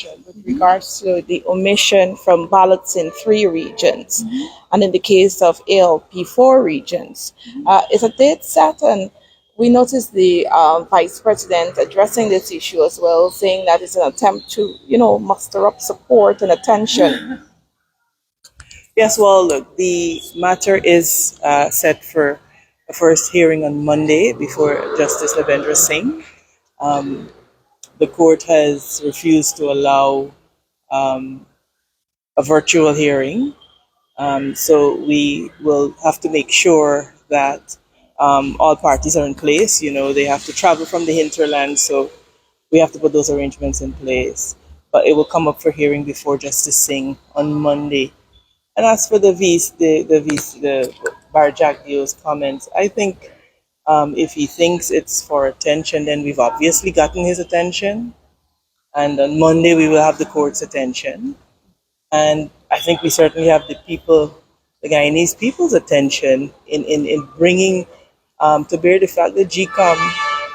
question with regards to the omission from ballots in three regions, and in the case of ALP, four regions. Is a date set? And we noticed the vice president addressing this issue as well, saying that it's an attempt to, muster up support and attention. Yes, well, look, the matter is set for a first hearing on Monday before Justice Lavendra Singh. Um, the court has refused to allow um, a virtual hearing. So we will have to make sure that all parties are in place. You know, they have to travel from the hinterland, so we have to put those arrangements in place. But it will come up for hearing before Justice Singh on Monday. And as for the Barjack Dio's comments, I think if he thinks it's for attention, then we've obviously gotten his attention. And on Monday, we will have the court's attention. And I think we certainly have the Guyanese people's attention in bringing to bear the fact that GCOM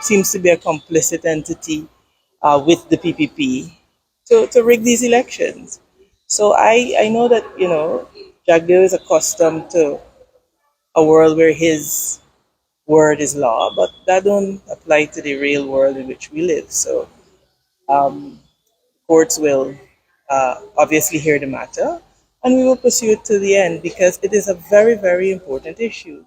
seems to be a complicit entity with the PPP to rig these elections. So I know that, Jagdeo is accustomed to a world where his word is law, but that don't apply to the real world in which we live. So um, courts will obviously hear the matter, and we will pursue it to the end because it is a very, very important issue.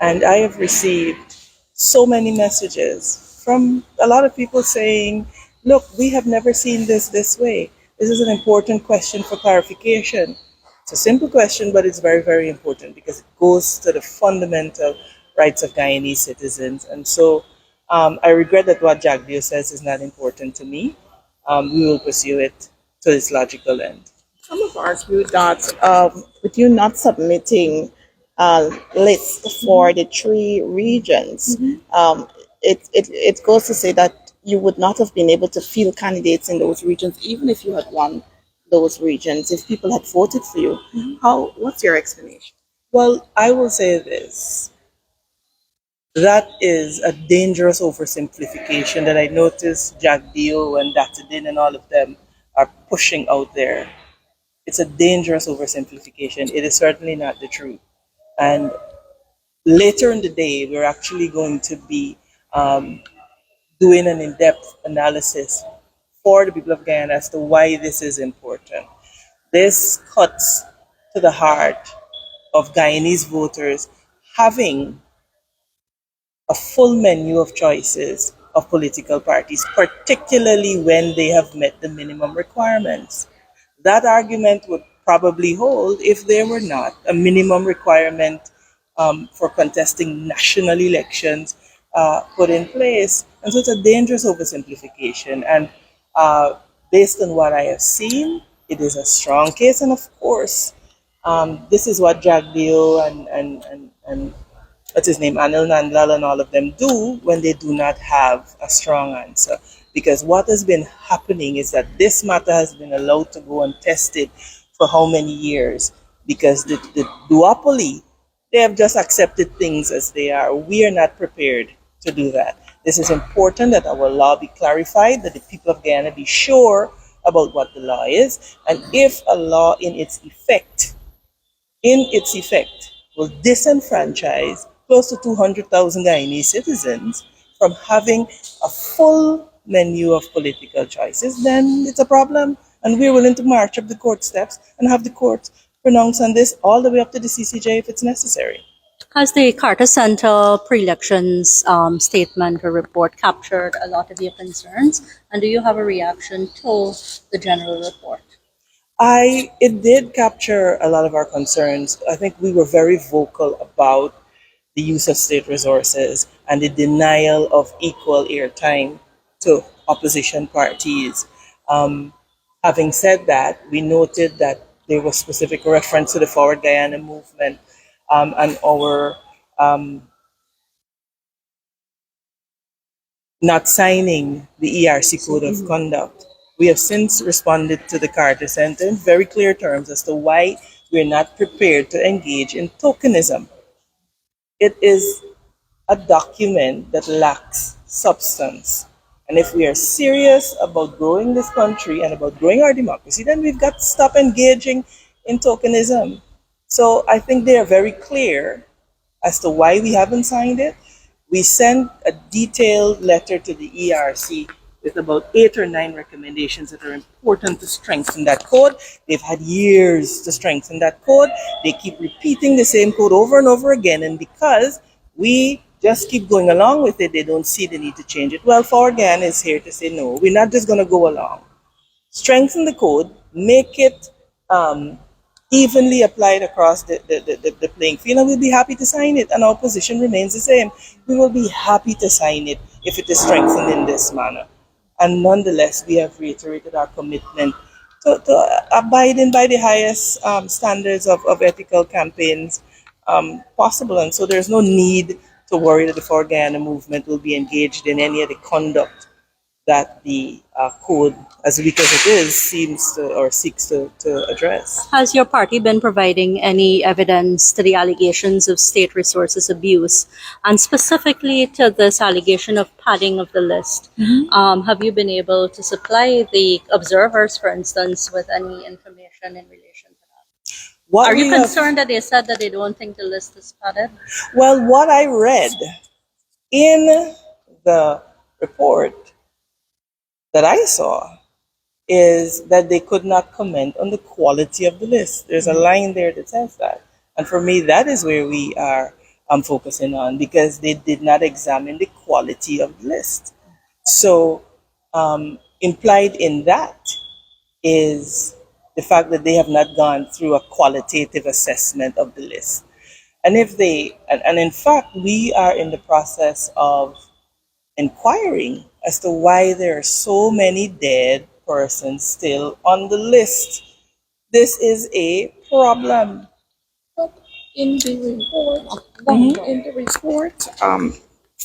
And I have received so many messages from a lot of people saying, look, we have never seen this way. This is an important question for clarification. It's a simple question, but it's very, very important because it goes to the fundamental rights of Guyanese citizens. And so I regret that what Jagdeo says is not important to me. We will pursue it to its logical end. Some have argued that with you not submitting a list for the three regions, it goes to say that you would not have been able to field candidates in those regions, even if you had won those regions, if people had voted for you. What's your explanation? Well, I will say this. That is a dangerous oversimplification that I noticed Jagdeo and Datadin and all of them are pushing out there. It's a dangerous oversimplification. It is certainly not the truth. And later in the day, we're actually going to be doing an in-depth analysis for the people of Guyana as to why this is important. This cuts to the heart of Guyanese voters having a full menu of choices of political parties, particularly when they have met the minimum requirements. That argument would probably hold if there were not a minimum requirement for contesting national elections put in place. And so it's a dangerous oversimplification. And based on what I have seen, it is a strong case. And of course, this is what Jagdeo and what's his name, Anil Nandlal and all of them do when they do not have a strong answer. Because what has been happening is that this matter has been allowed to go untested for how many years? Because the duopoly, they have just accepted things as they are. We are not prepared to do that. This is important that our law be clarified, that the people of Guyana be sure about what the law is. And if a law in its effect, will disenfranchise close to 200,000 Guyanese citizens from having a full menu of political choices, then it's a problem. And we're willing to march up the court steps and have the court pronounce on this all the way up to the CCJ if it's necessary. Has the Carter Center pre-elections statement or report captured a lot of your concerns? And do you have a reaction to the general report? It did capture a lot of our concerns. I think we were very vocal about the use of state resources and the denial of equal airtime to opposition parties. Having said that, we noted that there was specific reference to the Forward Guyana movement and our not signing the ERC Code of Conduct. We have since responded to the Carter Center in very clear terms as to why we're not prepared to engage in tokenism. It is a document that lacks substance. And if we are serious about growing this country and about growing our democracy, then we've got to stop engaging in tokenism. So I think they are very clear as to why we haven't signed it. We sent a detailed letter to the ERC with about 8 or 9 recommendations that are important to strengthen that code. They've had years to strengthen that code. They keep repeating the same code over and over again. And because we just keep going along with it, they don't see the need to change it. Well, Forward Guyana is here to say no, we're not just going to go along. Strengthen the code, make it evenly applied across the playing field, and we'll be happy to sign it. And our position remains the same. We will be happy to sign it if it is strengthened in this manner. And nonetheless, we have reiterated our commitment to abiding by the highest standards of ethical campaigns possible. And so there's no need to worry that the For Guyana movement will be engaged in any of the conduct that the code, as weak as it is, seems to or seeks to address. Has your party been providing any evidence to the allegations of state resources abuse, and specifically to this allegation of padding of the list? Have you been able to supply the observers, for instance, with any information in relation to that? What Are you we have- concerned that they said that they don't think the list is padded? Well, what I read in the report that I saw is that they could not comment on the quality of the list. There's a line there that says that. And for me, that is where we are focusing on, because they did not examine the quality of the list. So implied in that is the fact that they have not gone through a qualitative assessment of the list. And if they, and in fact, we are in the process of inquiring as to why there are so many dead persons still on the list. This is a problem. In the report,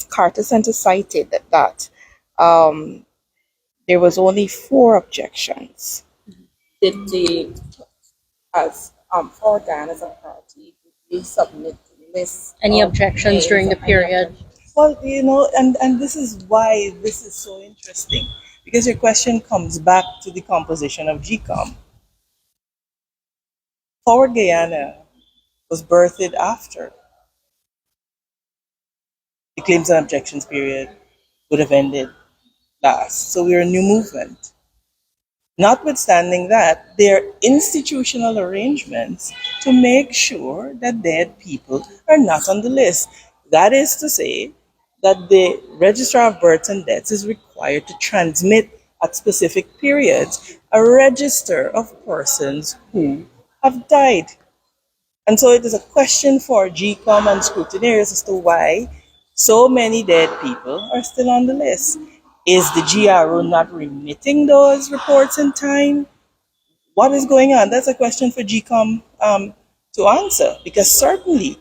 Carter Center cited that there was only 4 objections. Did they, as For Guyana as a party, did they submit lists? Any of objections names during the and any period? objections? Well, and this is why this is so interesting, because your question comes back to the composition of GCOM. Forward Guyana was birthed after the claims and objections period would have ended last. So we're a new movement. Notwithstanding that, there are institutional arrangements to make sure that dead people are not on the list. That is to say, that the Registrar of Births and Deaths is required to transmit at specific periods a register of persons who have died. And so it is a question for GCOM and scrutineers as to why so many dead people are still on the list. Is the GRO not remitting those reports in time? What is going on? That's a question for GCOM to answer, because certainly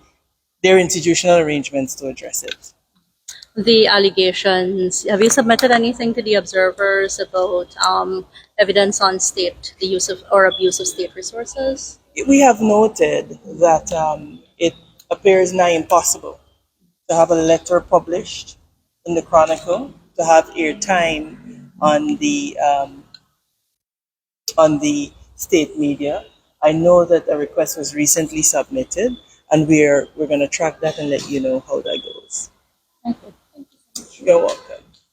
there are institutional arrangements to address it. The allegations, have you submitted anything to the observers about evidence on the use of or abuse of state resources? We have noted that it appears nigh impossible to have a letter published in the Chronicle, to have airtime on the state media. I know that a request was recently submitted, and we're going to track that and let you know how that goes. Thank you. You're welcome.